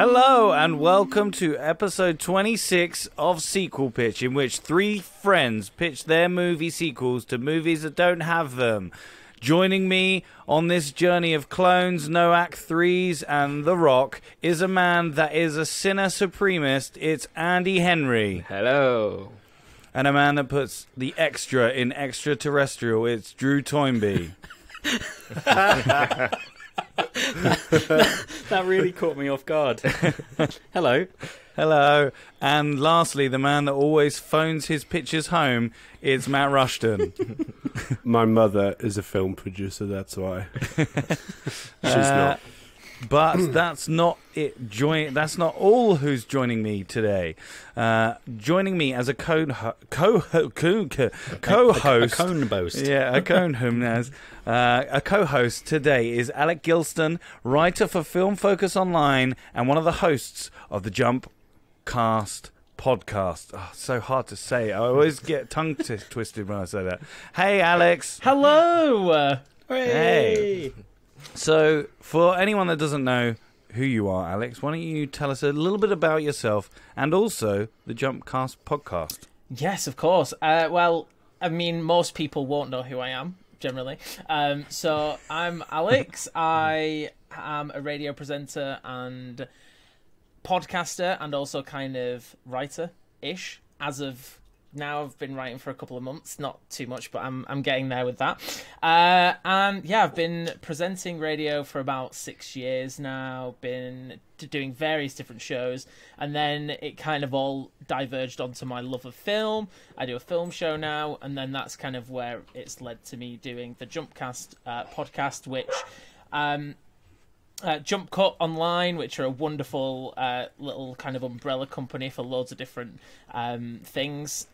Hello and welcome to episode 26 of Sequel Pitch, in which three friends pitch their movie sequels to movies that don't have them. Joining me on this journey of clones, no Act 3s, and The Rock is a man that is a sinner supremist. It's Andy Henry. Hello. And a man that puts the extra in Terrestrial. It's Drew Toynbee. That really caught me off guard. Hello. Hello. And lastly, the man that always phones his pictures home, it's Matt Rushton. My mother is a film producer, that's why. She's not. But that's not it. That's not all who's joining me today. Joining me as a co-host. A cone boast. Yeah, a cone a co-host today is Alex Gilston, writer for Film Focus Online and one of the hosts of the Jump Cast podcast. Oh, so hard to say. I always get tongue twisted when I say that. Hey, Alex. Hello. Hey. So, for anyone that doesn't know who you are, Alex, why don't you tell us a little bit about yourself and also the Jumpcast podcast? Yes, of course. Well, I mean, most people won't know who I am, generally. So, I'm Alex. I am a radio presenter and podcaster and also kind of writer-ish. As of now, I've been writing for a couple of months, not too much, but I'm getting there with that. And yeah, I've been presenting radio for about 6 years now, been doing various different shows, and then it kind of all diverged onto my love of film. I do a film show now, and then that's kind of where it's led to me doing the Jumpcast podcast, which Jump Cut Online, which are a wonderful little kind of umbrella company for loads of different things,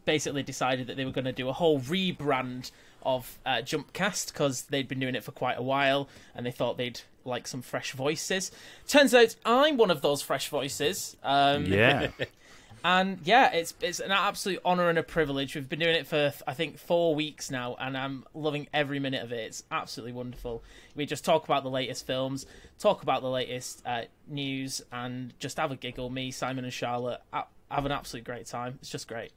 basically decided that they were going to do a whole rebrand of Jumpcast because they'd been doing it for quite a while and they thought they'd like some fresh voices. Turns out I'm one of those fresh voices. Yeah. And yeah, it's an absolute honour and a privilege. We've been doing it for, I think, 4 weeks now, and I'm loving every minute of it. It's absolutely wonderful. We just talk about the latest films, talk about the latest news, and just have a giggle. Me, Simon and Charlotte have an absolute great time. It's just great.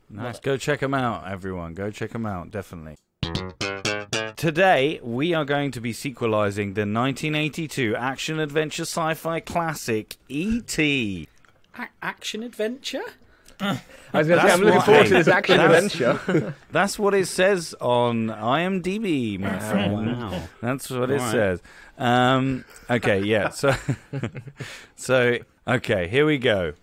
Nice. Go check them out, everyone. Go check them out, definitely. Today, we are going to be sequelizing the 1982 action-adventure sci-fi classic, E.T., Action adventure? I was going to say, I'm looking forward to this action adventure. That's what it says on IMDb, my friend. Wow. That's what it says. Okay, yeah. Okay, here we go.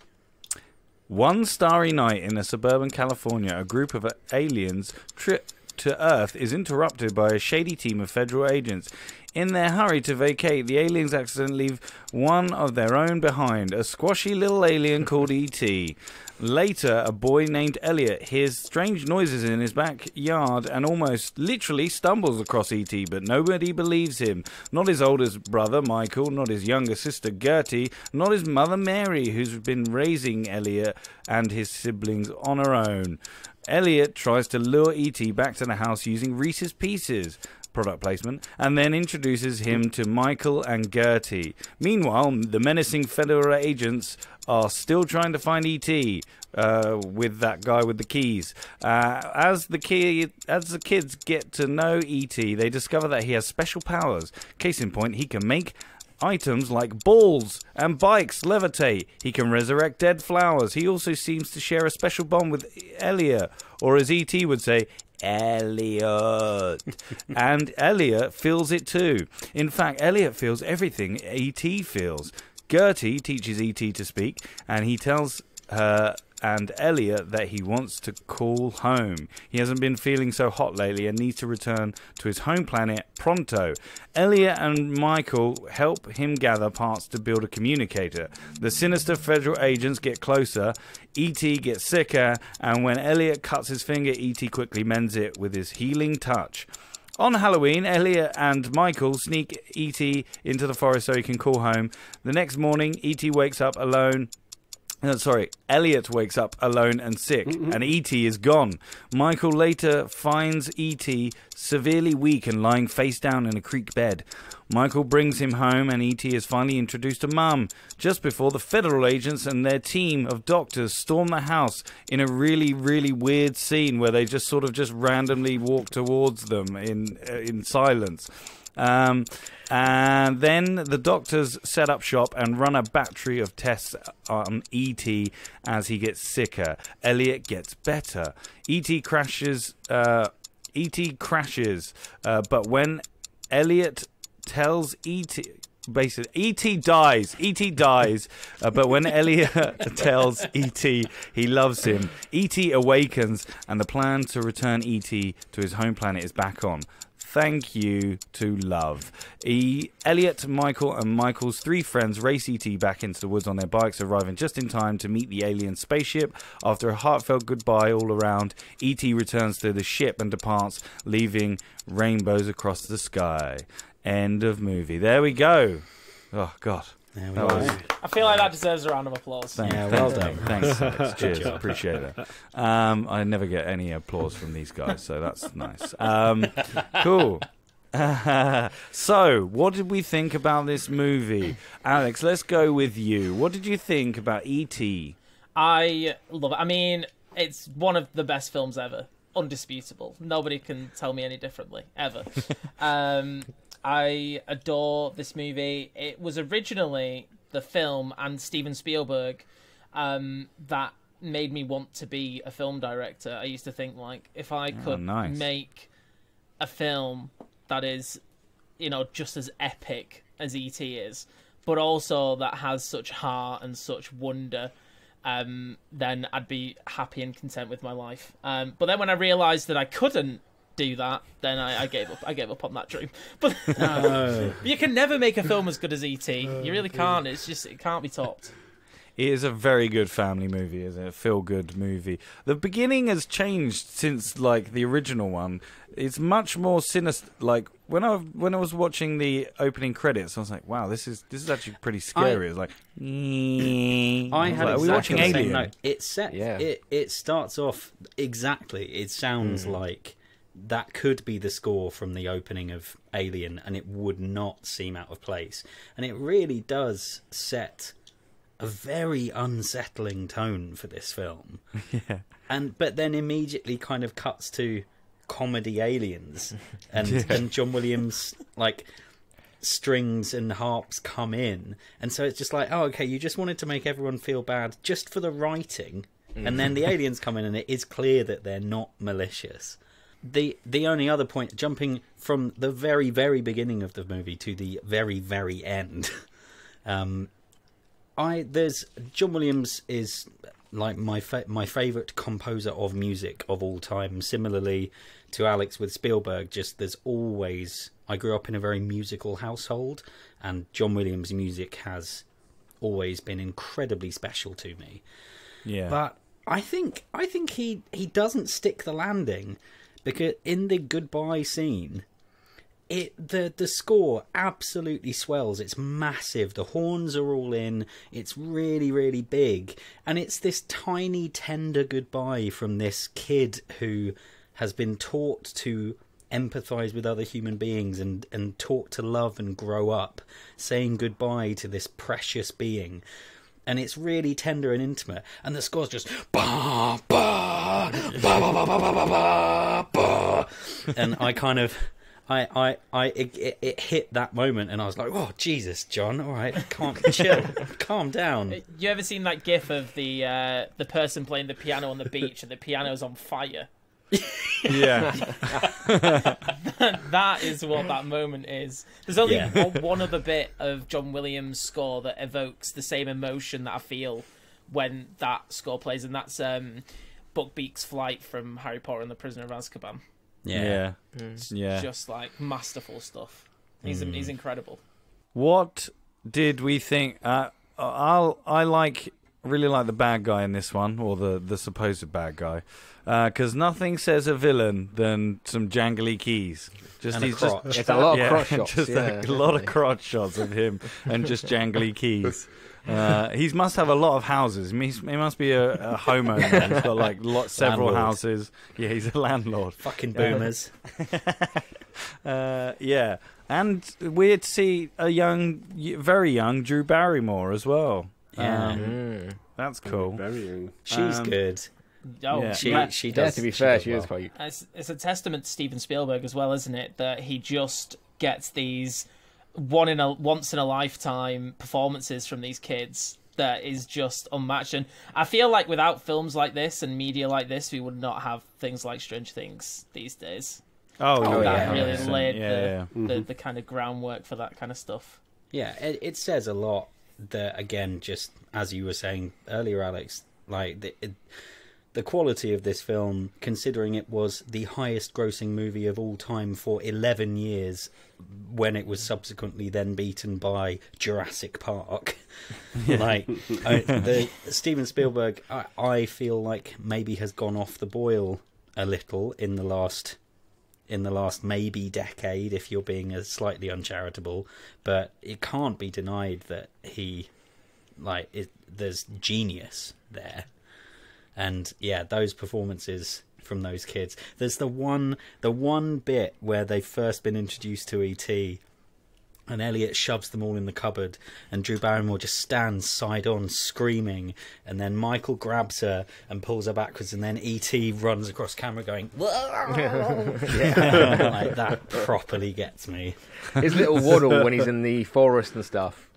One starry night in a suburban California, a group of aliens trip to Earth is interrupted by a shady team of federal agents. In their hurry to vacate, the aliens accidentally leave one of their own behind, a squashy little alien called E.T. Later, a boy named Elliot hears strange noises in his backyard and almost literally stumbles across E.T., but nobody believes him. Not his oldest brother, Michael, not his younger sister, Gertie, not his mother, Mary, who's been raising Elliot and his siblings on her own. Elliot tries to lure E.T. back to the house using Reese's Pieces, product placement, and then introduces him to Michael and Gertie. Meanwhile, the menacing federal agents are still trying to find E.T. With that guy with the keys. As the kids get to know E.T., they discover that he has special powers. Case in point, he can make items like balls and bikes levitate. He can resurrect dead flowers. He also seems to share a special bond with Elliot, or as E.T. would say, Elliot. And Elliot feels it too. In fact, Elliot feels everything E.T. feels. Gertie teaches E.T. to speak, and he tells her and Elliot that he wants to call home. He hasn't been feeling so hot lately and needs to return to his home planet pronto. Elliot and Michael help him gather parts to build a communicator. The sinister federal agents get closer, E.T. gets sicker, and when Elliot cuts his finger, E.T. quickly mends it with his healing touch. On Halloween, Elliot and Michael sneak E.T. into the forest so he can call home. The next morning, E.T. wakes up alone Elliot wakes up alone and sick, and E.T. is gone. Michael later finds E.T. severely weak and lying face down in a creek bed. Michael brings him home, and E.T. is finally introduced to Mum, just before the federal agents and their team of doctors storm the house in a really, really weird scene where they just randomly walk towards them in silence. And then the doctors set up shop and run a battery of tests on E.T. as he gets sicker. Elliot gets better. E.T. crashes, but when Elliot tells E.T. Basically, E.T. dies. E.T. dies, but when Elliot tells E.T. he loves him, E.T. awakens, and the plan to return E.T. to his home planet is back on. Thank you to love. Elliot, Michael, and Michael's 3 friends race E.T. back into the woods on their bikes, arriving just in time to meet the alien spaceship. After a heartfelt goodbye all around, E.T. returns to the ship and departs, leaving rainbows across the sky. End of movie. There we go. Oh, God. There we go. I feel like that deserves a round of applause. Yeah, well done. Thanks, Alex. Cheers. Appreciate it. I never get any applause from these guys, so that's nice. Cool. So, what did we think about this movie? Alex, let's go with you. What did you think about E.T.? I love it. I mean, it's one of the best films ever. Undisputable. Nobody can tell me any differently, ever. I adore this movie. It was originally the film and Steven Spielberg that made me want to be a film director. I used to think, like, if I could make a film that is, just as epic as E.T. is, but also that has such heart and such wonder, then I'd be happy and content with my life. But then when I realised that I couldn't do that, then I gave up. I gave up on that dream. But you can never make a film as good as E.T. You really can't. It can't be topped. It is a very good family movie, isn't it? A feel-good movie. The beginning has changed since, the original one. It's much more sinister. Like, when I was watching the opening credits, I was like, wow, this is actually pretty scary. It's like, I had are we watching exactly the same Alien? note. It's set. Yeah. It starts off exactly. It sounds like that could be the score from the opening of Alien, and it would not seem out of place. And it really does set a very unsettling tone for this film. Yeah. But then immediately kind of cuts to comedy aliens and John Williams, strings and harps come in, and so it's just like, oh, okay, you just wanted to make everyone feel bad just for the writing, and then the aliens come in and it is clear that they're not malicious. The only other point, jumping from the very, very beginning of the movie to the very, very end, John Williams is like my favourite composer of music of all time. Similarly to Alex with Spielberg, I grew up in a very musical household, and John Williams' music has always been incredibly special to me. Yeah. But I think he doesn't stick the landing, because in the goodbye scene, the score absolutely swells. It's massive. The horns are all in. It's really, really big. And it's this tiny, tender goodbye from this kid who has been taught to empathise with other human beings and taught to love and grow up, saying goodbye to this precious being. And it's really tender and intimate. And the score's just ba ba ba ba ba ba ba ba ba. And it hit that moment, and I was like, "Oh Jesus, John! All right, chill, calm down." You ever seen that GIF of the person playing the piano on the beach, and the piano's on fire? Yeah. That is what that moment is. There's only one other bit of John Williams' score that evokes the same emotion that I feel when that score plays, and that's Buckbeak's flight from Harry Potter and the Prisoner of Azkaban. Yeah. Just masterful stuff. He's incredible. What did we think? I like really like the bad guy in this one, or the supposed bad guy, because nothing says a villain than some jangly keys. Just And a he's crotch. just It's a lot of crotch shots. just a lot of crotch shots of him and just jangly keys. He must have a lot of houses. He must be a homeowner. He's got like several Landlord. houses. Yeah, he's a landlord. Fucking boomers. Yeah, and weird to see a very young Drew Barrymore as well. Yeah. That's cool. Very young. She's good. Oh, Yeah. She yeah. she Yeah, does. to be fair, does she well. is quite. It's a testament to Steven Spielberg as well, isn't it? That he just gets these once in a lifetime performances from these kids that is just unmatched. And I feel like without films like this and media like this, we would not have things like Stranger Things these days. Oh, That yeah, really 100%. laid Yeah. the kind of groundwork for that kind of stuff. Yeah, it says a lot that, again, just as you were saying earlier, Alex, like the quality of this film, considering it was the highest grossing movie of all time for 11 years, when it was subsequently then beaten by Jurassic Park. Like, Steven Spielberg, I feel like maybe has gone off the boil a little in the last maybe decade, if you're being slightly uncharitable, but it can't be denied that there's genius there. And yeah, those performances from those kids. There's the one bit where they've first been introduced to E.T. and Elliot shoves them all in the cupboard, and Drew Barrymore just stands side on screaming, and then Michael grabs her and pulls her backwards, and then E.T. runs across camera going, yeah. Like, that properly gets me. His little waddle when he's in the forest and stuff.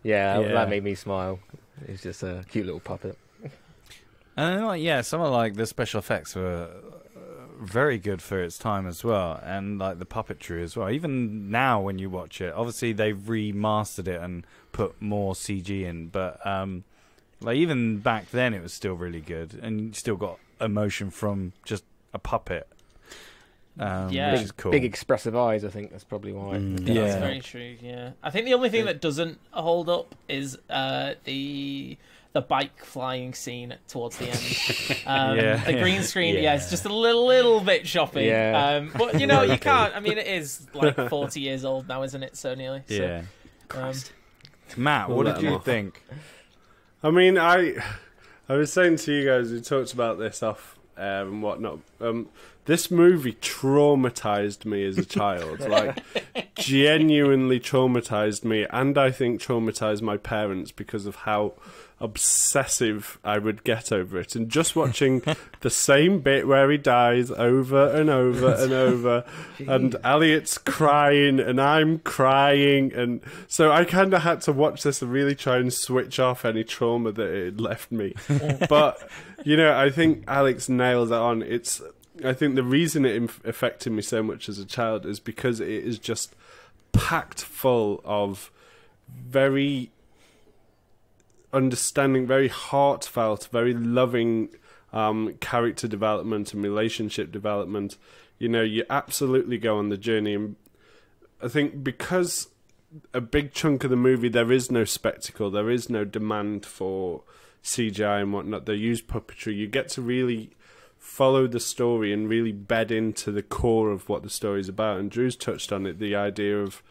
Yeah, Yeah. that made me smile. He's just a cute little puppet. And some of like the special effects were very good for its time as well, and like the puppetry as well. Even now, when you watch it, obviously they've remastered it and put more CG in, but like even back then, it was still really good, and you still got emotion from just a puppet. Yeah. Which is cool. Big expressive eyes, I think that's probably why. That's Yeah. very true. Yeah, I think the only thing that doesn't hold up is the bike flying scene towards the end. The green screen, Yeah. it's just a little bit choppy. Yeah. But you know, you can't. I mean, it is like 40 years old now, isn't it? So nearly. Yeah. So, Matt, what We'll did let you him think? I mean, I was saying to you guys, we talked about this off and whatnot. This movie traumatized me as a child, like genuinely traumatized me, and I think traumatized my parents because of how obsessive I would get over it. And just watching the same bit where he dies over and over and over, and Elliot's crying and I'm crying, and so I kind of had to watch this and really try and switch off any trauma that it had left me. But I think Alex nailed it on. I think the reason it affected me so much as a child is because it is just packed full of very understanding, very heartfelt, very loving character development and relationship development. You absolutely go on the journey. And I think because a big chunk of the movie, there is no spectacle, there is no demand for CGI and whatnot. They use puppetry. You get to really follow the story and really bed into the core of what the story is about. And Drew's touched on it, the idea of,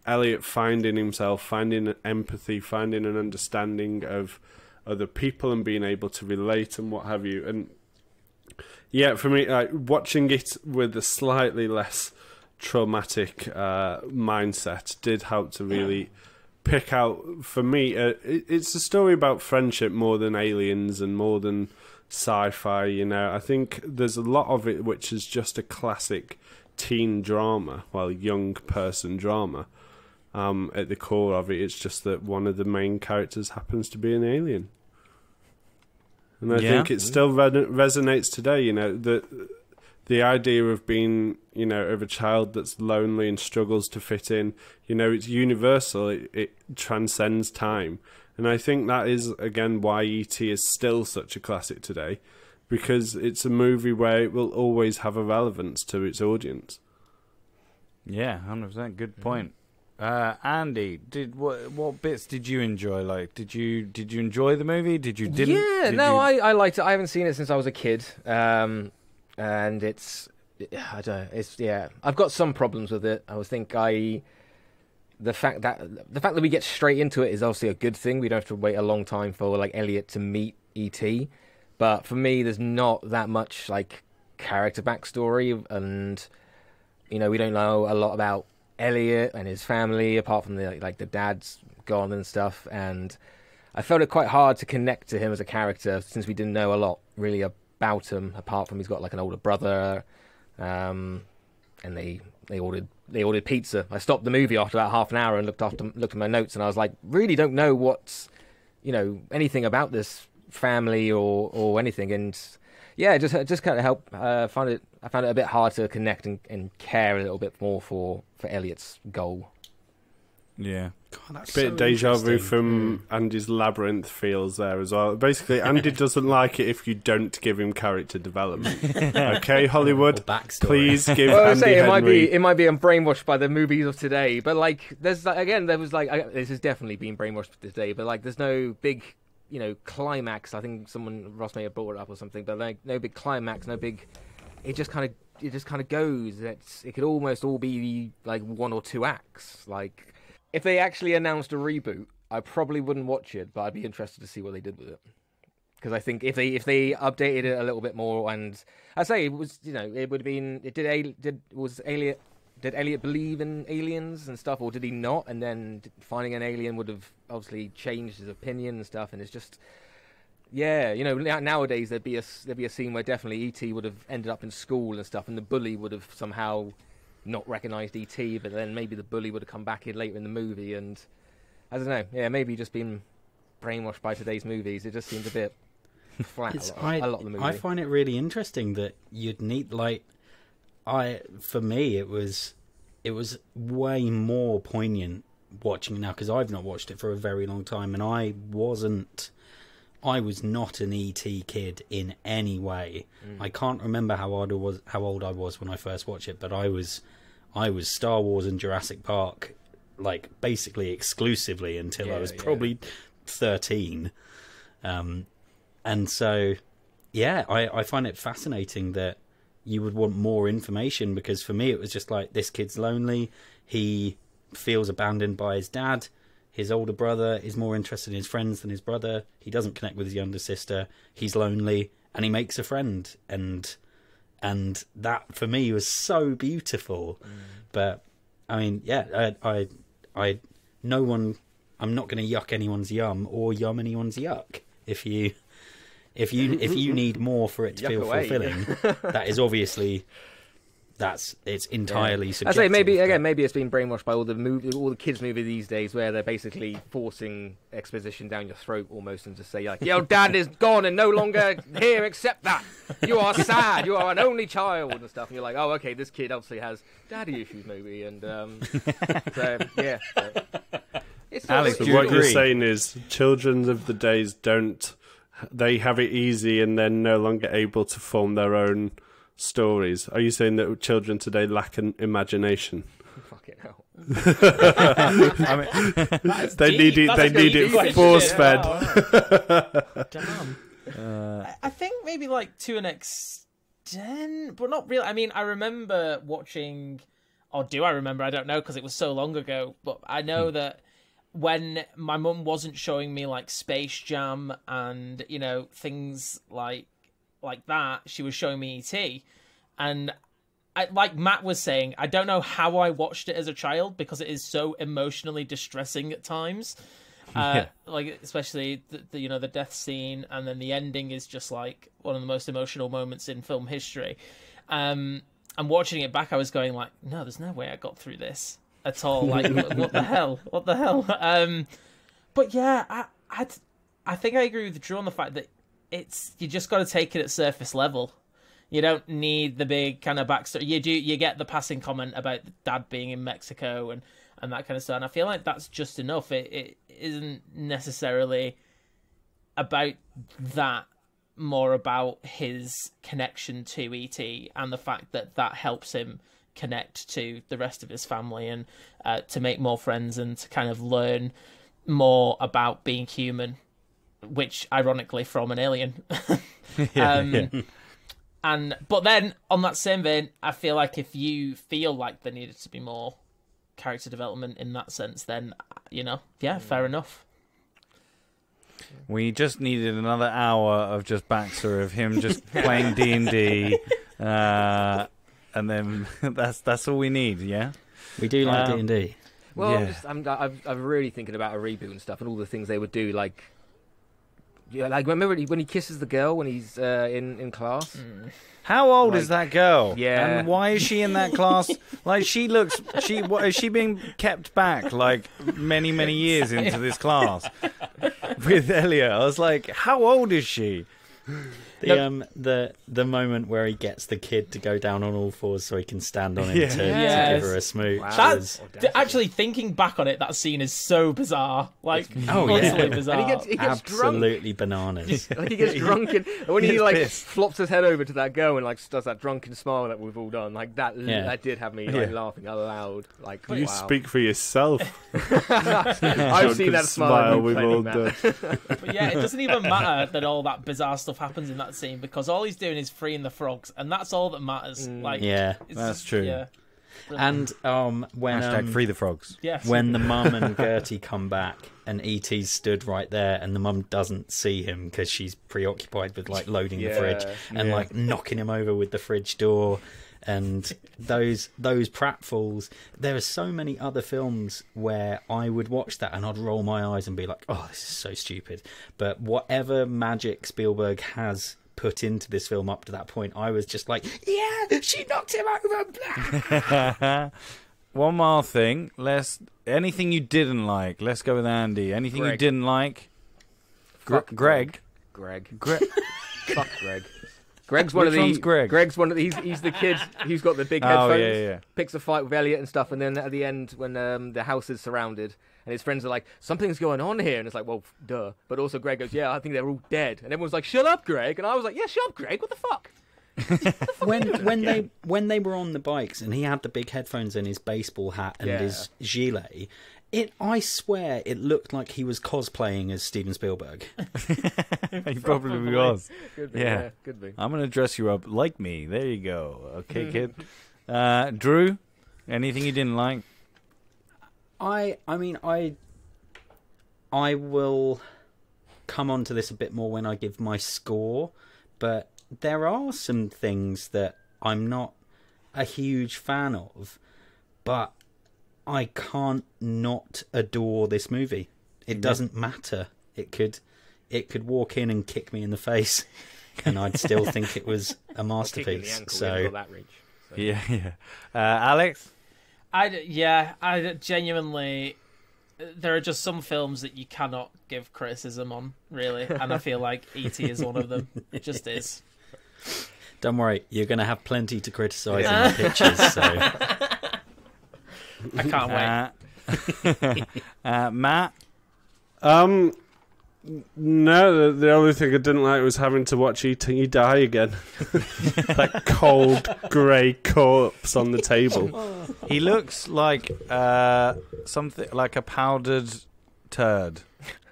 Elliot finding himself, finding empathy, finding an understanding of other people and being able to relate and what have you. And yeah, for me, watching it with a slightly less traumatic mindset did help to really pick out, for me, it's a story about friendship more than aliens and more than sci-fi. I think there's a lot of it which is just a classic teen drama, young person drama. At the core of it, it's just that one of the main characters happens to be an alien. And I think it still resonates today, the idea of being, of a child that's lonely and struggles to fit in, it's universal, it transcends time. And I think that is, again, why E.T. is still such a classic today, because it's a movie where it will always have a relevance to its audience. Yeah, 100%. Good point. Andy, what bits did you enjoy? Like, did you enjoy the movie? I liked it. I haven't seen it since I was a kid, and it's I don't know. It's I've got some problems with it. The fact that we get straight into it is obviously a good thing. We don't have to wait a long time for like Elliot to meet E.T. But for me, there's not that much like character backstory, and we don't know a lot about Elliot and his family apart from the dad's gone and stuff. And I felt it quite hard to connect to him as a character since we didn't know a lot really about him apart from he's got like an older brother, and they ordered pizza. I stopped the movie after about half an hour and looked at my notes, and I was like, really don't know what's anything about this family or anything. And yeah, just kind of helped. I found it a bit hard to connect and care a little bit more for Elliot's goal. Yeah. God, that's Bit so deja vu interesting. from Andy's Labyrinth feels there as well. Basically, Andy doesn't like it if you don't give him character development. Okay, Hollywood, Or backstory. please give Well, I Andy say Henry... it might be I'm brainwashed by the movies of today, but like this has definitely been brainwashed today. But like, there's no big climax. I think Ross may have brought it up or something, but like no big climax, no big. It just kind of goes. It could almost all be like one or two acts. Like if they actually announced a reboot, I probably wouldn't watch it, but I'd be interested to see what they did with it. Because I think if they updated it a little bit more, and I say it was it would have been did Elliot believe in aliens and stuff, or did he not? And then finding an alien would have obviously changed his opinion and stuff. And it's just, nowadays there'd be a scene where definitely E.T. would have ended up in school and stuff, and the bully would have somehow not recognised E.T., but then maybe the bully would have come back in later in the movie. And I don't know, maybe just been brainwashed by today's movies. It just seems a bit flat. A lot of the movie. I find it really interesting that you'd need for me it was way more poignant watching it now, because I've not watched it for a very long time, and I was not an E.T. kid in any way. I can't remember how old I was when I first watched it, but I was Star Wars and Jurassic Park like basically exclusively until I was probably 13. And so I find it fascinating that you would want more information, because for me it was just like, this kid's lonely, he feels abandoned by his dad, his older brother is more interested in his friends than his brother, he doesn't connect with his younger sister, he's lonely, and he makes a friend, and that for me was so beautiful. But I mean, I'm not going to yuck anyone's yum or yum anyone's yuck. If you need more for it to feel fulfilling, that is obviously it's entirely subjective. I say maybe it's been brainwashed by all the kids' movies these days, where they're basically forcing exposition down your throat almost, and just say like, "Your dad is gone and no longer here. Accept that. You are sad. You are an only child," and stuff. And you're like, "Oh, okay, this kid obviously has daddy issues, maybe." And so yeah. It's Alex, So do you what agree? you're saying is, children of the days they have it easy and they're no longer able to form their own stories. Are you saying that children today lack an imagination? fucking hell. I mean, They need it force fed. Damn. I think maybe like to an extent, but not really. I mean, I remember watching, or do I remember? I don't know, because it was so long ago. But I know that when my mum wasn't showing me like Space Jam and things like that, she was showing me E.T. And like Matt was saying, I don't know how I watched it as a child, because it is so emotionally distressing at times. Like especially the death scene, and then the ending is just like one of the most emotional moments in film history. And watching it back, I was going like, no, there's no way I got through this at all. Like, what the hell? But yeah, I think I agree with Drew on the fact that you just got to take it at surface level. You don't need the big kind of backstory. You get the passing comment about dad being in Mexico and that kind of stuff. And I feel like that's just enough. It isn't necessarily about that, more about his connection to E.T. and the fact that helps him connect to the rest of his family and to make more friends and to kind of learn more about being human, which ironically from an alien. But then on that same vein, I feel like if you feel like there needed to be more character development in that sense, then fair enough. We just needed another hour of just Baxter of him just playing D&D, and then that's all we need. Yeah, we do like D&D. Well, Yeah. I'm really thinking about a reboot and stuff, and all the things they would do. Like remember when he kisses the girl when he's in class. How old is that girl? Yeah. And why is she in that class? Like, what is she being kept back, like, many, many years into this class with Elliot? I was like, how old is she? The moment where he gets the kid to go down on all fours so he can stand on him to give her a smooch. Wow. Actually, thinking back on it, that scene is so bizarre. Like, honestly bizarre. And he gets absolutely drunk. bananas. Like he gets drunk, and when he flops his head over to that girl and does that drunken smile that we've all done, like that did have me laughing out loud. Like, You speak for yourself. I've seen that smile we've all done. But yeah, it doesn't even matter that all that bizarre stuff happens in that scene, because all he's doing is freeing the frogs, and that's all that matters. That's true. Yeah. And when free the frogs. Yes. when the mum and Gertie come back and E.T.'s stood right there, and the mum doesn't see him because she's preoccupied with loading the fridge and knocking him over with the fridge door. And those pratfalls. There are so many other films where I would watch that and I'd roll my eyes and be like, "Oh, this is so stupid." But whatever magic Spielberg has put into this film up to that point, I was just like, "Yeah, she knocked him over." One more thing. Anything you didn't like. Let's go with Andy. Anything you Greg. didn't like? Fuck Greg. Fuck Greg. Greg's one Which of one's these. Greg? Greg's one of these. He's the kid who's got the big Oh, headphones. yeah. Picks a fight with Elliot and stuff, and then at the end, when the house is surrounded, and his friends are like, "Something's going on here," and it's like, "Well, duh." But also, Greg goes, "Yeah, I think they're all dead," and everyone's like, "Shut up, Greg!" And I was like, "Yeah, shut up, Greg. What the fuck?" when they were on the bikes and he had the big headphones and his baseball hat and his gilet, I swear it looked like he was cosplaying as Steven Spielberg. He probably was. Could be, Yeah. could be. I'm going to dress you up like me. There you go. Okay, kid. Drew, anything you didn't like? I will come on to this a bit more when I give my score, but there are some things that I'm not a huge fan of, but I can't not adore this movie. It doesn't matter. It could walk in and kick me in the face, and I'd still think it was a masterpiece. So that reach. So. Yeah. Alex? I genuinely, there are just some films that you cannot give criticism on, really, and I feel like E.T. is one of them. It just is. don't worry, you're going to have plenty to criticise in the pictures. So I can't wait. Matt? No, the only thing I didn't like was having to watch E.T. die again. That cold, grey corpse on the table. He looks like something like a powdered turd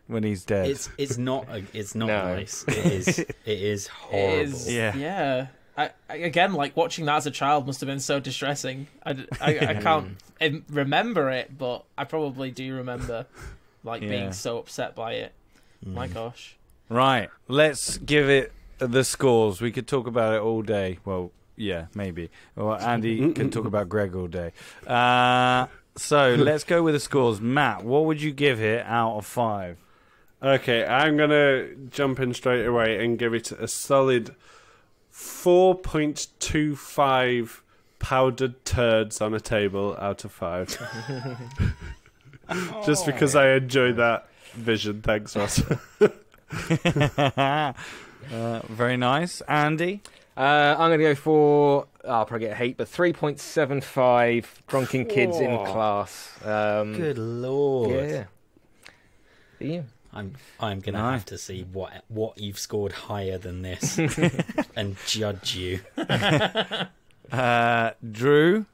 when he's dead. it's not No. nice. It is horrible. It is, Yeah. yeah. I again, like, watching that as a child must have been so distressing. I can't remember it, but I probably do remember being so upset by it. My gosh. Right, let's give it the scores. We could talk about it all day. Well, yeah, maybe. Or Andy can talk about Greg all day. So let's go with the scores. Matt, what would you give it out of 5? Okay, I'm going to jump in straight away and give it a solid 4.25 powdered turds on a table out of 5. Just because I enjoyed that vision. Thanks, Ross. Very nice. Andy? I'm going to go for, I'll probably get hate, but 3.75 drunken kids in class. Good lord. Yeah. Yeah. I'm gonna have to see what you've scored higher than this and judge you. Drew?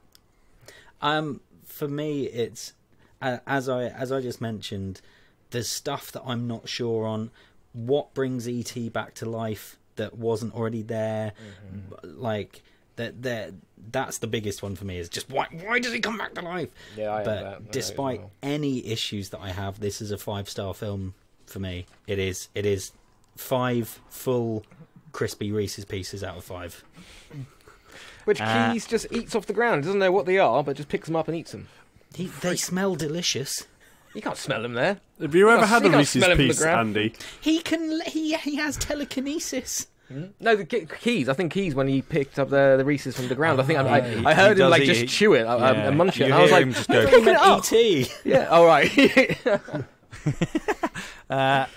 For me, it's as I just mentioned, there's stuff that I'm not sure on. What brings ET back to life that wasn't already there? Like that's the biggest one for me. Is just why does he come back to life? Yeah, but despite any issues that I have, this is a 5-star film for me. It is 5 full crispy Reese's Pieces out of 5. Which Keys just eats off the ground. Doesn't know what they are, but just picks them up and eats them. They smell delicious. You can't smell them there. Have you ever had a can't Reese's smell 'em from the Piece, ground. Andy? He has telekinesis. No, Keys. I think Keys when he picked up the Reese's from the ground. I think he I heard him like does just eat- chew it and munch it. And I was hear like, him just "I'm go, picking it up." E.T. Yeah. All right.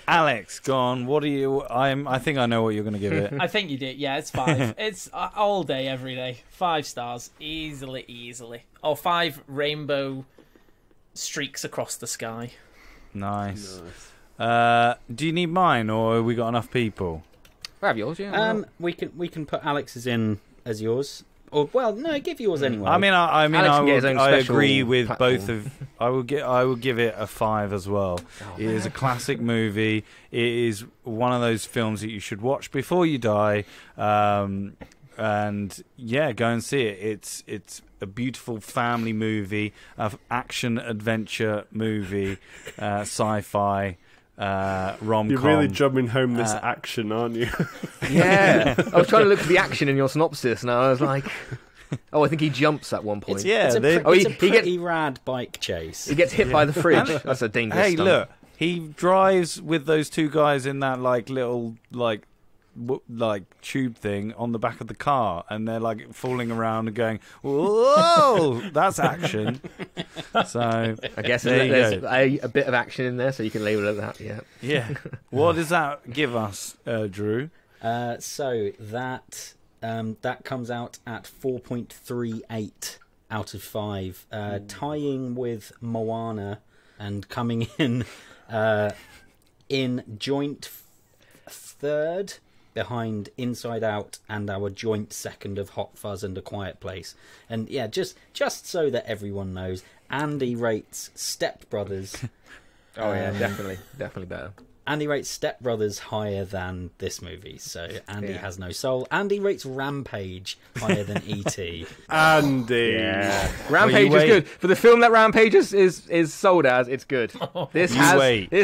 Alex, go on. What are you? I think I know what you're going to give it. I think you did. Yeah, it's 5. It's all day, every day. 5 stars, easily. Or 5 rainbow streaks across the sky. Nice. Do you need mine, or have we got enough people? I have yours, yeah. We can put Alex's in as yours. Or no, give yours anyway. I mean, Alex can get his own I special agree with platform. both of. I will give it a 5 as well. It is a classic movie. It is one of those films that you should watch before you die. And yeah, go and see it. It's a beautiful family movie, action adventure movie, sci-fi. Rom-com. You're really drumming home this action, aren't you? Yeah. I was trying to look for the action in your synopsis, and I was like, oh, I think he jumps at one point. it's a he pretty rad bike chase. He gets hit by the fridge. That's a dangerous Hey, stunt. look, he drives with those 2 guys in that little tube thing on the back of the car, and they're like falling around and going, whoa, that's action. So I guess there you there's go. a bit of action in there, so you can label it that. Yeah. What does that give us, Drew? So that comes out at 4.38 out of 5, tying with Moana and coming in joint third behind Inside Out and our joint second of Hot Fuzz and A Quiet Place. And yeah, just so that everyone knows, Andy rates Step Brothers. Oh yeah, definitely better. Andy rates Step Brothers higher than this movie, so Andy has no soul. Andy rates Rampage higher than E.T. Andy. Yeah. Rampage is good. For the film that Rampage is sold as, it's good. This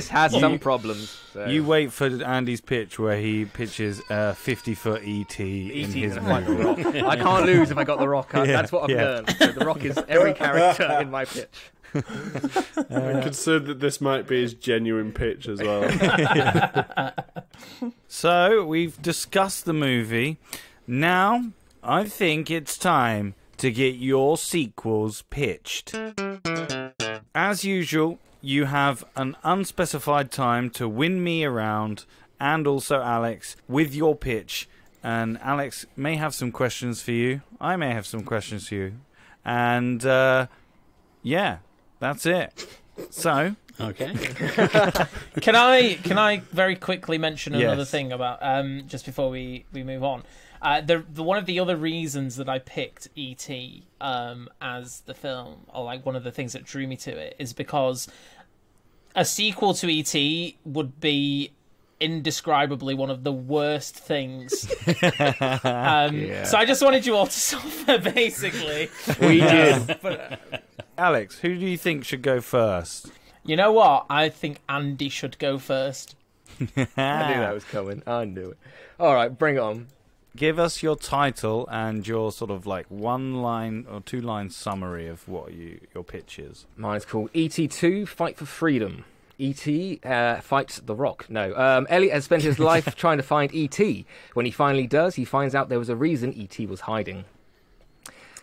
has some problems. So. You wait for Andy's pitch where he pitches a 50-foot E.T. in his like movie. The Rock. I can't lose if I got The Rock. That's what I've learned. So The Rock is every character in my pitch. I'm concerned that this might be his genuine pitch as well. So, we've discussed the movie. Now, I think it's time to get your sequels pitched. As usual, you have an unspecified time to win me around, and also Alex, with your pitch. And Alex may have some questions for you. I may have some questions for you. And, yeah, that's it. So... Okay. Can I very quickly mention another Yes. thing about just before we move on? The one of the other reasons that I picked E.T. As the film, or like one of the things that drew me to it, is because a sequel to E.T. would be indescribably one of the worst things. So I just wanted you all to suffer, basically. We did. Alex, who do you think should go first? You know what? I think Andy should go first. I knew that was coming. I knew it. All right, bring it on. Give us your title and your sort of like 1-line or 2-line summary of what your pitch is. Mine's called E.T. 2, Fight for Freedom. E.T. Fights the Rock. No. Elliot has spent his life trying to find E.T. When he finally does, he finds out there was a reason E.T. was hiding.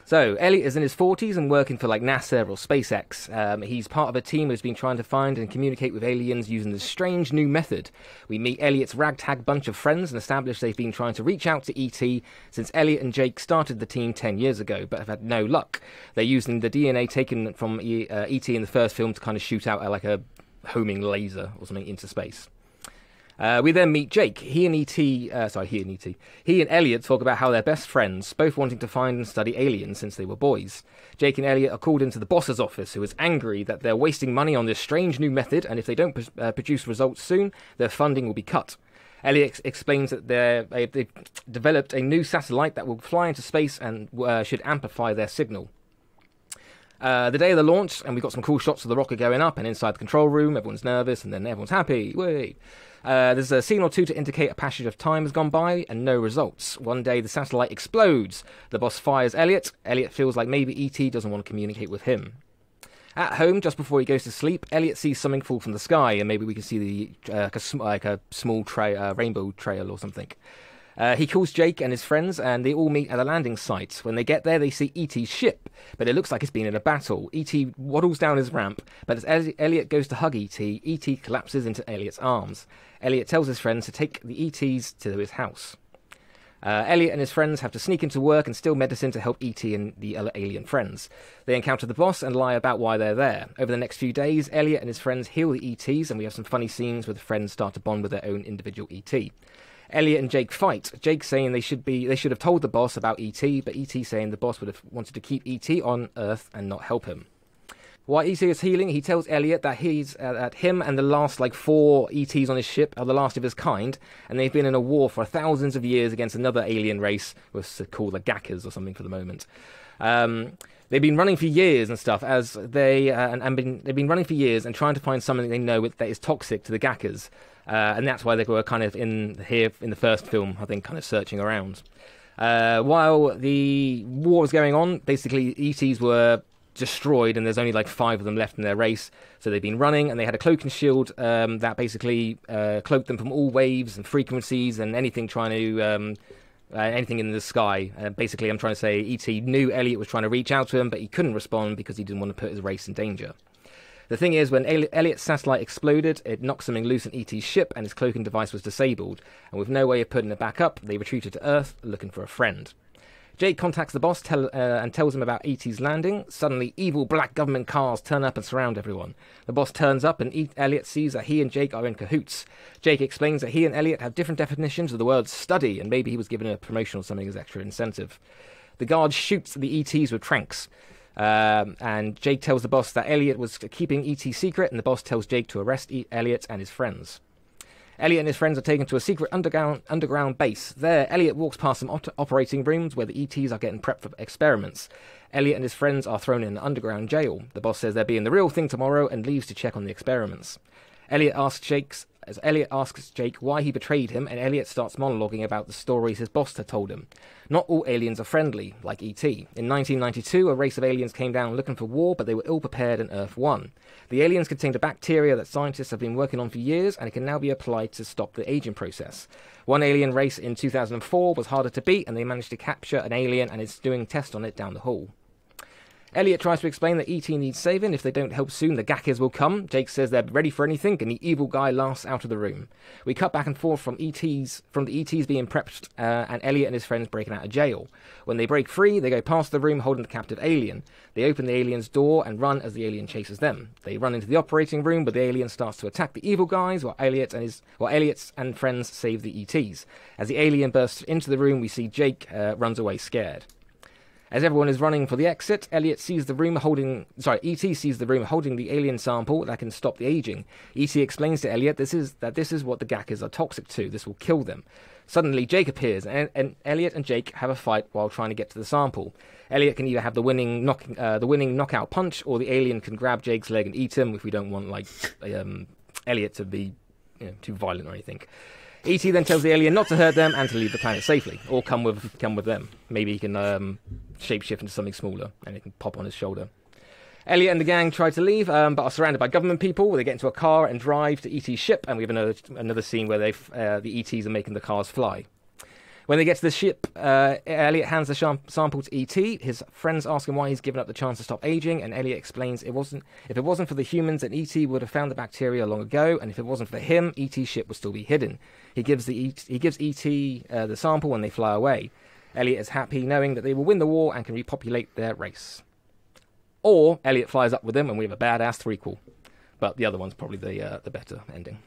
So, Elliot is in his 40s and working for like NASA or SpaceX. He's part of a team who's been trying to find and communicate with aliens using this strange new method. We meet Elliot's ragtag bunch of friends and establish they've been trying to reach out to E.T. since Elliot and Jake started the team 10 years ago, but have had no luck. They're using the DNA taken from E.T. in the first film to kind of shoot out like a homing laser or something into space. We then meet Jake. He and Elliot talk about how they're best friends, both wanting to find and study aliens since they were boys. Jake and Elliot are called into the boss's office, who is angry that they're wasting money on this strange new method, and if they don't produce results soon, their funding will be cut. Elliot explains that they've developed a new satellite that will fly into space and should amplify their signal. The day of the launch, and we've got some cool shots of the rocket going up, and inside the control room, everyone's nervous, and then everyone's happy. Whee! There's a scene or two to indicate a passage of time has gone by, and no results. One day, the satellite explodes. The boss fires Elliot. Elliot feels like maybe E.T. doesn't want to communicate with him. At home, just before he goes to sleep, Elliot sees something fall from the sky, and maybe we can see a small rainbow trail or something. He calls Jake and his friends, and they all meet at a landing site. When they get there, they see E.T.'s ship, but it looks like it's been in a battle. E.T. waddles down his ramp, but as Elliot goes to hug E.T., E.T. collapses into Elliot's arms. Elliot tells his friends to take the E.T.s to his house. Elliot and his friends have to sneak into work and steal medicine to help E.T. and the other alien friends. They encounter the boss and lie about why they're there. Over the next few days, Elliot and his friends heal the E.T.s, and we have some funny scenes where the friends start to bond with their own individual E.T. Elliot and Jake fight. Jake saying they should have told the boss about E.T., but E.T. saying the boss would have wanted to keep E.T. on Earth and not help him. While E.T. is healing, he tells Elliot that that him and the last 4 E.T.s on his ship are the last of his kind, and they've been in a war for thousands of years against another alien race, was called the Gackers or something for the moment. They've been running for years and stuff, they've been running for years and trying to find something they know that is toxic to the Gackers, and that's why they were kind of in the first film, I think, kind of searching around. While the war was going on, basically ETs were destroyed, and there's only 5 of them left in their race. So they've been running, and they had a cloak and shield that basically cloaked them from all waves and frequencies and anything trying to anything in the sky. Basically, I'm trying to say E.T. knew Elliot was trying to reach out to him, but he couldn't respond because he didn't want to put his race in danger. The thing is, when Elliot's satellite exploded, it knocked something loose in E.T.'s ship, and his cloaking device was disabled. And with no way of putting it back up, they retreated to Earth, looking for a friend. Jake contacts the boss and tells him about E.T.'s landing. Suddenly, evil black government cars turn up and surround everyone. The boss turns up, and Elliot sees that he and Jake are in cahoots. Jake explains that he and Elliot have different definitions of the word study, and maybe he was given a promotion or something as extra incentive. The guard shoots the E.T.s with tranks. And Jake tells the boss that Elliot was keeping E.T. secret, and the boss tells Jake to arrest Elliot and his friends. Elliot and his friends are taken to a secret underground base. There, Elliot walks past some operating rooms where the ETs are getting prepped for experiments. Elliot and his friends are thrown in an underground jail. The boss says they're being the real thing tomorrow and leaves to check on the experiments. Elliot asks Jake why he betrayed him, and Elliot starts monologuing about the stories his boss had told him. Not all aliens are friendly, like E.T. In 1992, a race of aliens came down looking for war, but they were ill-prepared and Earth won. The aliens contained a bacteria that scientists have been working on for years, and it can now be applied to stop the aging process. One alien race in 2004 was harder to beat, and they managed to capture an alien and is doing tests on it down the hall. Elliot tries to explain that E.T. needs saving. If they don't help soon, the Gackers will come. Jake says they're ready for anything, and the evil guy laughs out of the room. We cut back and forth from the ETs being prepped, and Elliot and his friends breaking out of jail. When they break free, they go past the room holding the captive alien. They open the alien's door and run as the alien chases them. They run into the operating room, but the alien starts to attack the evil guys, while Elliot and friends save the ETs. As the alien bursts into the room, we see Jake runs away scared. As everyone is running for the exit, E.T. sees the room holding the alien sample that can stop the aging. E.T. explains to Elliot this is what the Gackers are toxic to. This will kill them. Suddenly, Jake appears, and Elliot and Jake have a fight while trying to get to the sample. Elliot can either have the winning knockout punch, or the alien can grab Jake's leg and eat him if we don't want Elliot to be too violent or anything. E.T. then tells the alien not to hurt them and to leave the planet safely, or come with them. Maybe he can shapeshift into something smaller, and it can pop on his shoulder. Elliot and the gang try to leave, but are surrounded by government people. They get into a car and drive to E.T.'s ship, and we have another scene where the E.T.s are making the cars fly. When they get to the ship, Elliot hands the sample to E.T. His friends ask him why he's given up the chance to stop aging, and Elliot explains if it wasn't for the humans, then E.T. would have found the bacteria long ago, and if it wasn't for him, E.T.'s ship would still be hidden. He gives E.T. The sample when they fly away. Elliot is happy knowing that they will win the war and can repopulate their race. Or Elliot flies up with them, and we have a badass threequel. But the other one's probably the better ending.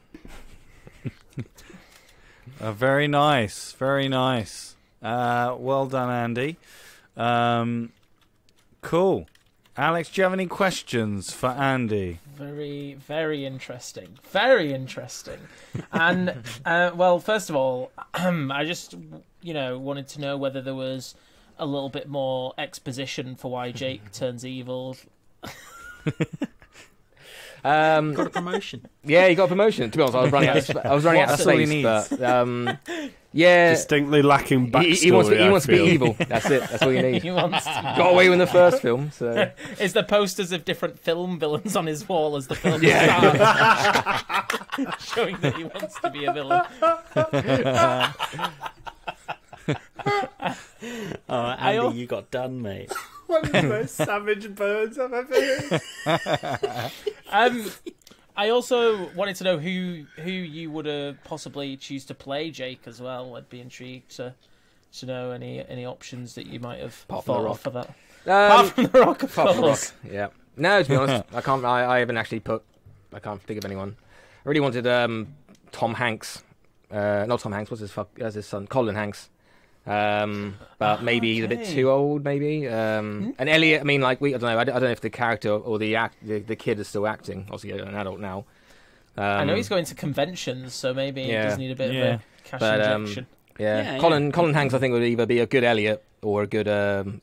Very nice, very nice. Well done, Andy. Cool. Alex, do you have any questions for Andy? Very, very interesting. Very interesting. And, well, first of all, I just, wanted to know whether there was a little bit more exposition for why Jake turns evil. Got a promotion. Yeah, he got a promotion. To be honest, I was running out of space. But, yeah, Distinctly lacking backstory. He wants to be evil. That's it. That's all you need. He wants to... Got away in the first film. So Is there posters of different film villains on his wall as the film starts? Showing that he wants to be a villain. Andy, you got done, mate. One of the most savage birds I've ever heard. I also wanted to know who you would possibly choose to play Jake as well. I'd be intrigued to know any options that you might have thought of for that. Apart from the Rock, of course. Yeah. No, to be honest, I can't. I haven't actually I can't think of anyone. I really wanted Tom Hanks. Not Tom Hanks. What's his son? Colin Hanks. But maybe he's a bit too old. Maybe. And Elliot. I mean, like I don't know. I don't know if the character or the kid is still acting. Obviously, an adult now. I know he's going to conventions, so maybe he does need a bit of a cash injection. Colin Hanks, I think, would either be a good Elliot or a good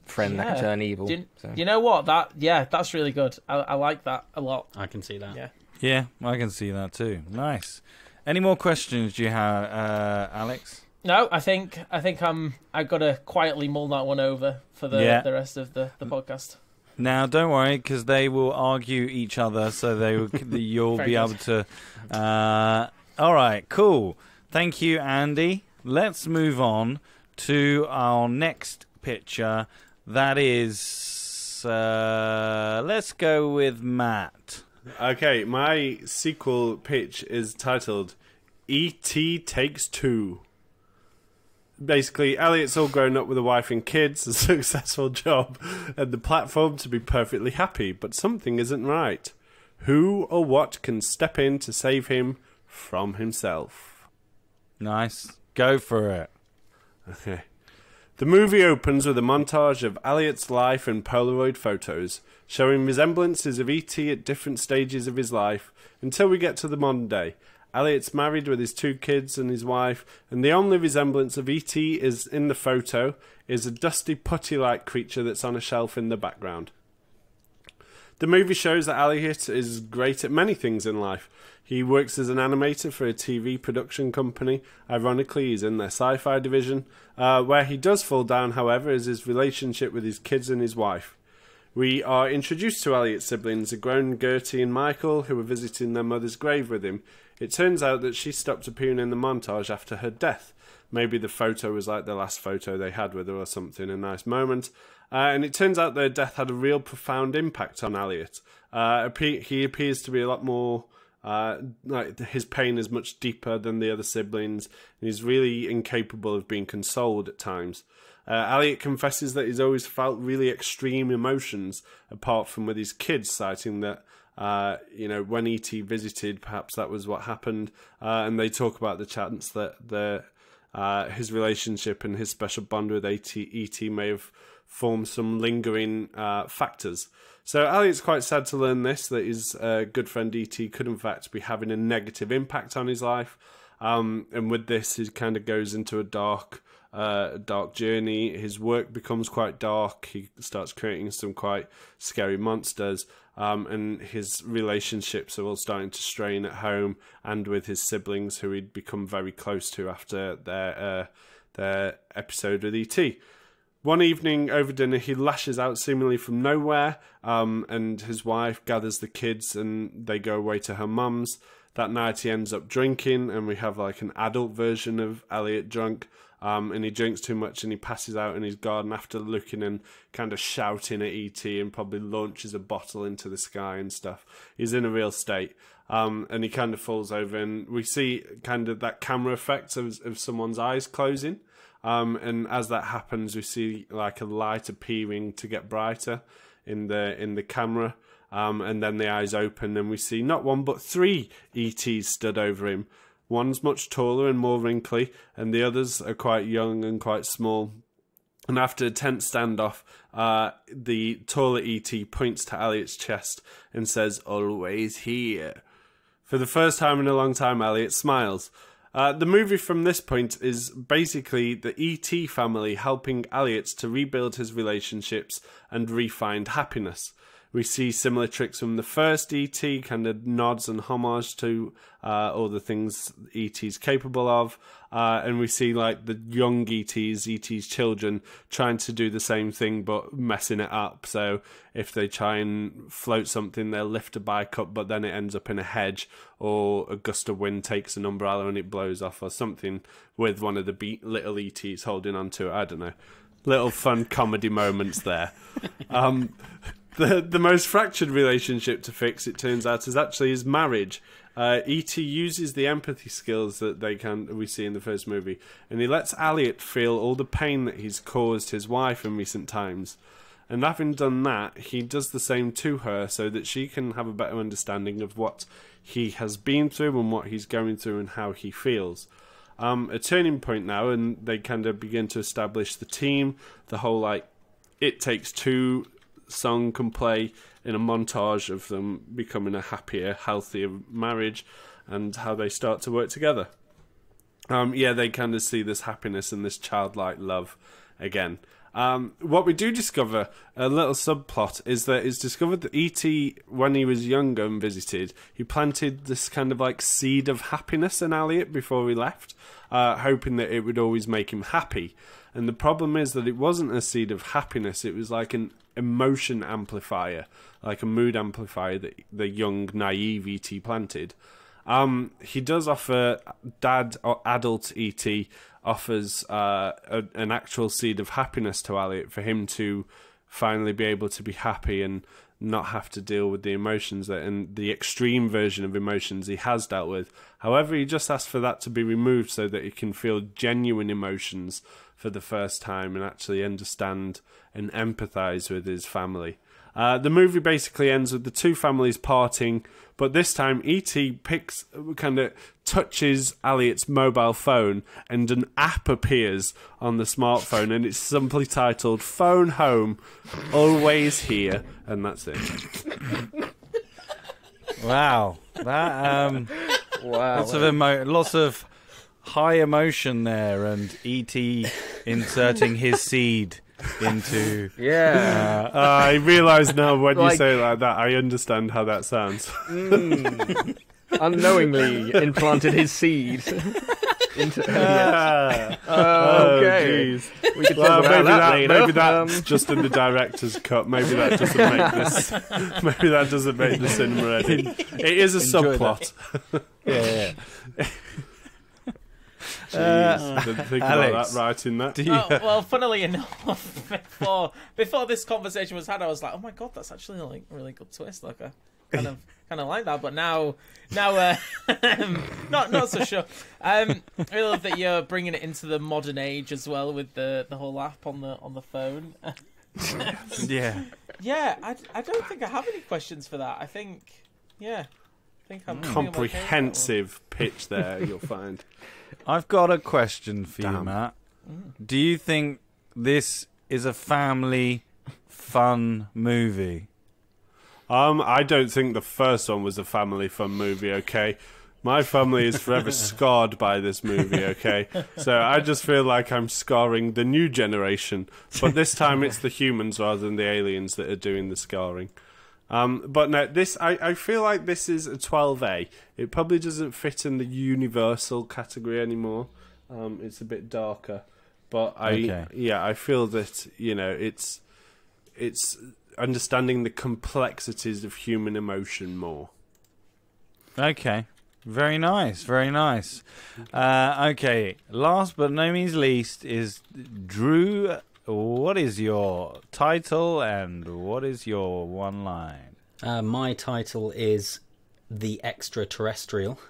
friend that can turn evil. You know what? That's really good. I like that a lot. I can see that. Yeah, I can see that too. Nice. Any more questions do you have, Alex? No, I think I've got to quietly mull that one over for the rest of the podcast. Now, don't worry, because they will argue each other, so you'll be able to. All right, cool. Thank you, Andy. Let's move on to our next picture. That is, let's go with Matt. Okay, my sequel pitch is titled E.T. Takes Two. Basically, Elliot's all grown up with a wife and kids, a successful job, and the platform to be perfectly happy, but something isn't right. Who or what can step in to save him from himself? Nice. Go for it. Okay. The movie opens with a montage of Elliot's life and Polaroid photos, showing resemblances of E.T. at different stages of his life, until we get to the modern day. Elliot's married with his 2 kids and his wife, and the only resemblance of E.T. is in the photo is a dusty putty-like creature that's on a shelf in the background. The movie shows that Elliot is great at many things in life. He works as an animator for a TV production company. Ironically, he's in their sci-fi division. Where he does fall down, however, is his relationship with his kids and his wife. We are introduced to Elliot's siblings, a grown Gertie and Michael, who are visiting their mother's grave with him. It turns out that she stopped appearing in the montage after her death. Maybe the photo was like the last photo they had with her or something, a nice moment. And it turns out their death had a real profound impact on Elliot. He appears to be a lot more... like his pain is much deeper than the other siblings, and he's really incapable of being consoled at times. Elliot confesses that he's always felt really extreme emotions, apart from with his kids, citing that when E.T. visited, perhaps that was what happened, and they talk about the chance that his relationship and his special bond with E.T. may have formed some lingering factors. So Elliot's quite sad to learn this, that his good friend E.T. could in fact be having a negative impact on his life, and with this he kind of goes into a dark journey. His work becomes quite dark. He starts creating some quite scary monsters, and his relationships are all starting to strain at home and with his siblings, who he'd become very close to after their episode with E.T. One evening over dinner, he lashes out seemingly from nowhere, and his wife gathers the kids and they go away to her mum's. That night he ends up drinking, and we have like an adult version of Elliot drunk, and he drinks too much and he passes out in his garden after looking and kind of shouting at E.T. and probably launches a bottle into the sky and stuff. He's in a real state, and he kind of falls over, and we see kind of that camera effect of someone's eyes closing. And as that happens, we see like a light appearing to get brighter in the camera, and then the eyes open, and we see not one but 3 ETs stood over him. One's much taller and more wrinkly, and the others are quite young and quite small. And after a tense standoff, the taller E.T. points to Elliot's chest and says, "Always here." For the first time in a long time, Elliot smiles. The movie from this point is basically the E.T. family helping Elliot to rebuild his relationships and re-find happiness. We see similar tricks from the first E.T., kind of nods and homage to all the things E.T.'s capable of. And we see like the young E.T.'s children, trying to do the same thing but messing it up. So if they try and float something, they'll lift a bike up, but then it ends up in a hedge, or a gust of wind takes an umbrella and it blows off, or something with one of the little E.T.'s holding onto it. I don't know. Little fun comedy moments there. The most fractured relationship to fix, it turns out, is actually his marriage. E.T. uses the empathy skills that we see in the first movie, and he lets Elliot feel all the pain that he's caused his wife in recent times. And having done that, he does the same to her so that she can have a better understanding of what he has been through and what he's going through and how he feels. A turning point now, and they kind of begin to establish the team, the whole like It Takes Two song can play in a montage of them becoming a happier, healthier marriage and how they start to work together. They kind of see this happiness and this childlike love again. What we do discover, a little subplot, is that it's discovered that E.T., when he was younger and visited, he planted this kind of like seed of happiness in Elliot before he left, hoping that it would always make him happy. And the problem is that it wasn't a seed of happiness, it was like an emotion amplifier, like a mood amplifier that the young, naive E.T. planted. He does offer, adult E.T. offers an actual seed of happiness to Elliot for him to finally be able to be happy and not have to deal with the emotions and the extreme version of emotions he has dealt with. However, he just asks for that to be removed so that he can feel genuine emotions for the first time and actually understand and empathize with his family. The movie basically ends with the two families parting, but this time E.T. touches Elliot's mobile phone and an app appears on the smartphone, and it's simply titled "Phone Home, Always Here," and that's it. Wow. That Wow. lots of high emotion there, and E.T. inserting his seed into... Yeah. I realise now when you say it like that, I understand how that sounds. Unknowingly implanted his seed into... Okay. Geez. We could talk about that later. Maybe that's just in the director's cut. Maybe that doesn't make this. Maybe that doesn't make the cinema edit. It is a subplot. Yeah. Jeez, didn't think Alex, about that writing that. Well, funnily enough, before this conversation was had, I was like, "Oh my god, that's actually like a really good twist." Like I kind of like that, but now, not so sure. I really love that you're bringing it into the modern age as well with the whole app on the phone. Yeah. Yeah, I don't think I have any questions for that. I think I'm Comprehensive pitch there, you'll find. I've got a question for you, Damn. Matt. Do you think this is a family fun movie? I don't think the first one was a family fun movie, okay? My family is forever scarred by this movie, okay? So I just feel like I'm scarring the new generation. But this time it's the humans rather than the aliens that are doing the scarring. But no, I feel like this is a 12A. It probably doesn't fit in the universal category anymore. It's a bit darker. But I feel that, it's understanding the complexities of human emotion more. Okay. Very nice, very nice. Okay, last but no means least is Drew. What is your title and what is your one line? My title is The Extraterrestrial.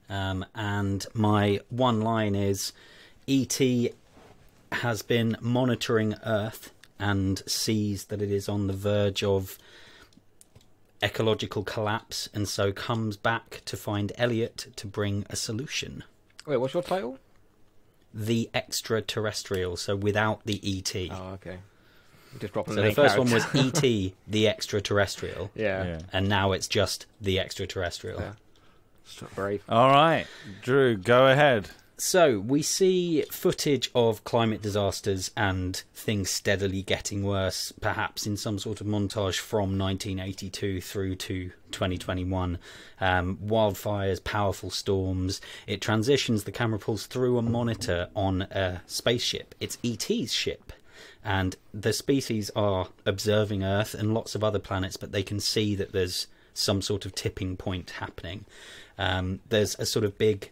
And my one line is E.T. has been monitoring Earth and sees that it is on the verge of ecological collapse, and so comes back to find Elliot to bring a solution. Wait, what's your title? The Extraterrestrial, so without the ET. Oh, okay. Just dropping So the first one was ET, the Extraterrestrial. Yeah. And now it's just the Extraterrestrial. Yeah. Brave. All right, Drew, go ahead. So we see footage of climate disasters and things steadily getting worse, perhaps in some sort of montage from 1982 through to 2021. Wildfires, powerful storms. It transitions, the camera pulls through a monitor on a spaceship. It's ET's ship. And the species are observing Earth and lots of other planets, but they can see that there's some sort of tipping point happening. There's a sort of big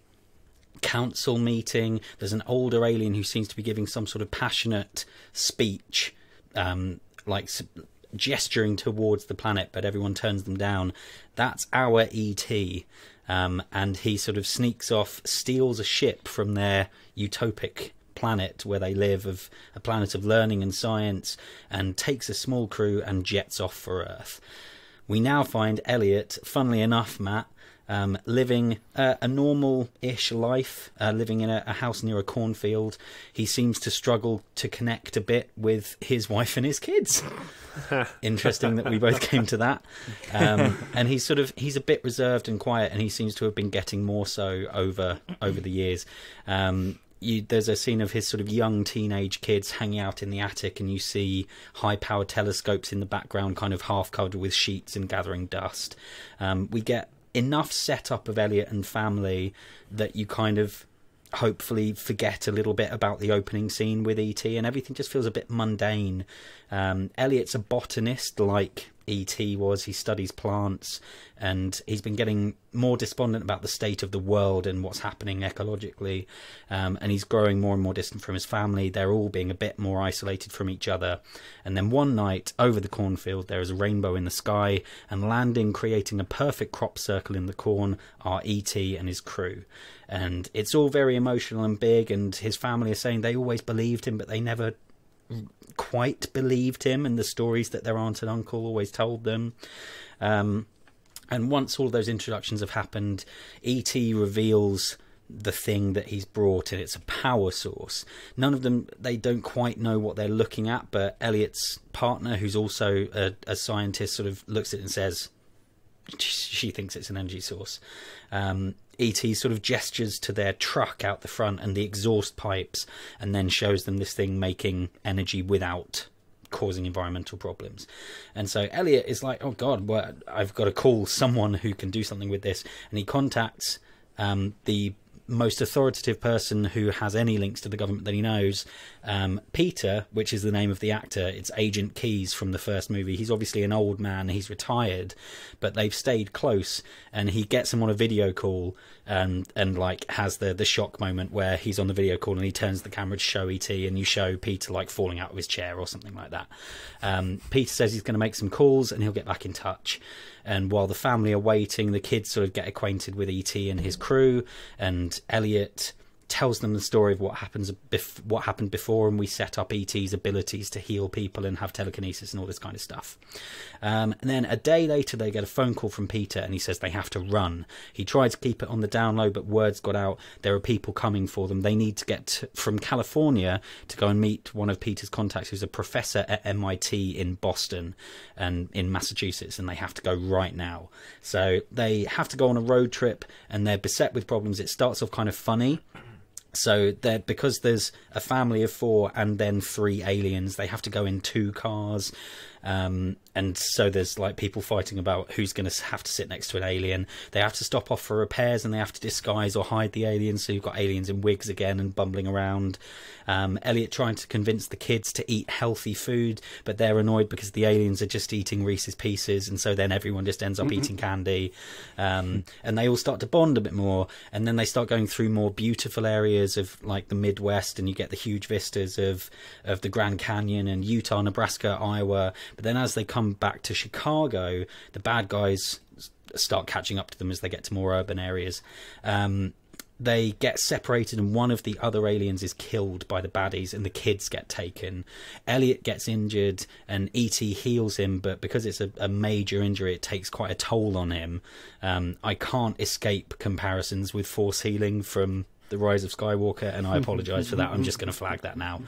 council meeting. There's an older alien who seems to be giving some sort of passionate speech, gesturing towards the planet, but everyone turns them down. That's our ET. And he sort of sneaks off, steals a ship from their utopic planet where they live, of a planet of learning and science, and takes a small crew and jets off for Earth. We now find Elliot, funnily enough, Matt, living a normal-ish life, living in a house near a cornfield. He seems to struggle to connect a bit with his wife and his kids. Interesting that we both came to that. And he's a bit reserved and quiet, and he seems to have been getting more so over the years. There's a scene of his sort of young teenage kids hanging out in the attic, and you see high-powered telescopes in the background, kind of half-covered with sheets and gathering dust. We get enough setup of Elliot and family that you kind of hopefully forget a little bit about the opening scene with E.T., and everything just feels a bit mundane. Elliot's a botanist like E.T. was. He studies plants, and he's been getting more despondent about the state of the world and what's happening ecologically, and he's growing more and more distant from his family. They're all being a bit more isolated from each other. And then one night, over the cornfield, there is a rainbow in the sky, and landing, creating a perfect crop circle in the corn, are E.T. and his crew. And it's all very emotional and big, and his family are saying they always believed him, but they never quite believed him, and the stories that their aunt and uncle always told them. And once all those introductions have happened, E.T. reveals the thing that he's brought, and it's a power source. None of them, they don't quite know what they're looking at, but Elliot's partner, who's also a scientist, sort of looks at it and says she thinks it's an energy source. E.T. sort of gestures to their truck out the front and the exhaust pipes, and then shows them this thing making energy without causing environmental problems. And so Elliot is like, oh god, well, I've got to call someone who can do something with this. And he contacts the most authoritative person who has any links to the government that he knows, Peter, which is the name of the actor. It's Agent Keyes from the first movie. He's obviously an old man, he's retired, but they've stayed close, and he gets him on a video call, and like has the shock moment where he's on the video call and he turns the camera to show ET, and you show Peter like falling out of his chair or something like that. Peter says he's going to make some calls and he'll get back in touch. And while the family are waiting, the kids sort of get acquainted with E.T. and his crew, and Elliot tells them the story of what happened before, and we set up E.T.'s abilities to heal people and have telekinesis and all this kind of stuff. And then a day later, they get a phone call from Peter, and he says they have to run. He tried to keep it on the down low, but words got out. There are people coming for them. They need to get from California to go and meet one of Peter's contacts, who's a professor at MIT in Boston and in Massachusetts, and they have to go right now. So they have to go on a road trip, and they're beset with problems. It starts off kind of funny. So because there's a family of 4 and then 3 aliens, they have to go in 2 cars. And so there's like people fighting about who's going to have to sit next to an alien. They have to stop off for repairs, and they have to disguise or hide the aliens. So you've got aliens in wigs again and bumbling around. Elliot trying to convince the kids to eat healthy food, but they're annoyed because the aliens are just eating Reese's Pieces, and so then everyone just ends up eating candy. And they all start to bond a bit more, and then they start going through more beautiful areas of like the Midwest, and you get the huge vistas of the Grand Canyon and Utah, Nebraska, Iowa. But then as they come back to Chicago, the bad guys start catching up to them as they get to more urban areas. they get separated and one of the other aliens is killed by the baddies and the kids get taken. Elliot gets injured and E.T. heals him, but because it's a major injury, it takes quite a toll on him. I can't escape comparisons with Force healing from The Rise of Skywalker, and I apologise for that. I'm just going to flag that now.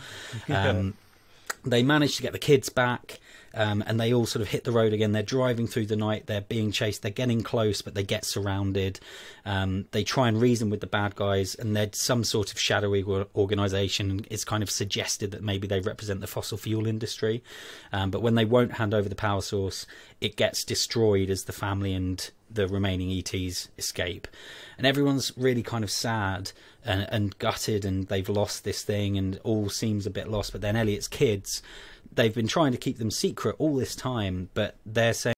They manage to get the kids back, and they all sort of hit the road again. They're driving through the night. They're being chased. They're getting close, but they get surrounded. They try and reason with the bad guys, and they're some sort of shadowy organisation. It's kind of suggested that maybe they represent the fossil fuel industry. But when they won't hand over the power source, it gets destroyed as the family and the remaining ETs escape. And everyone's really kind of sad and gutted, and they've lost this thing, and all seems a bit lost. But then Elliot's kids, they've been trying to keep them secret all this time, but they're saying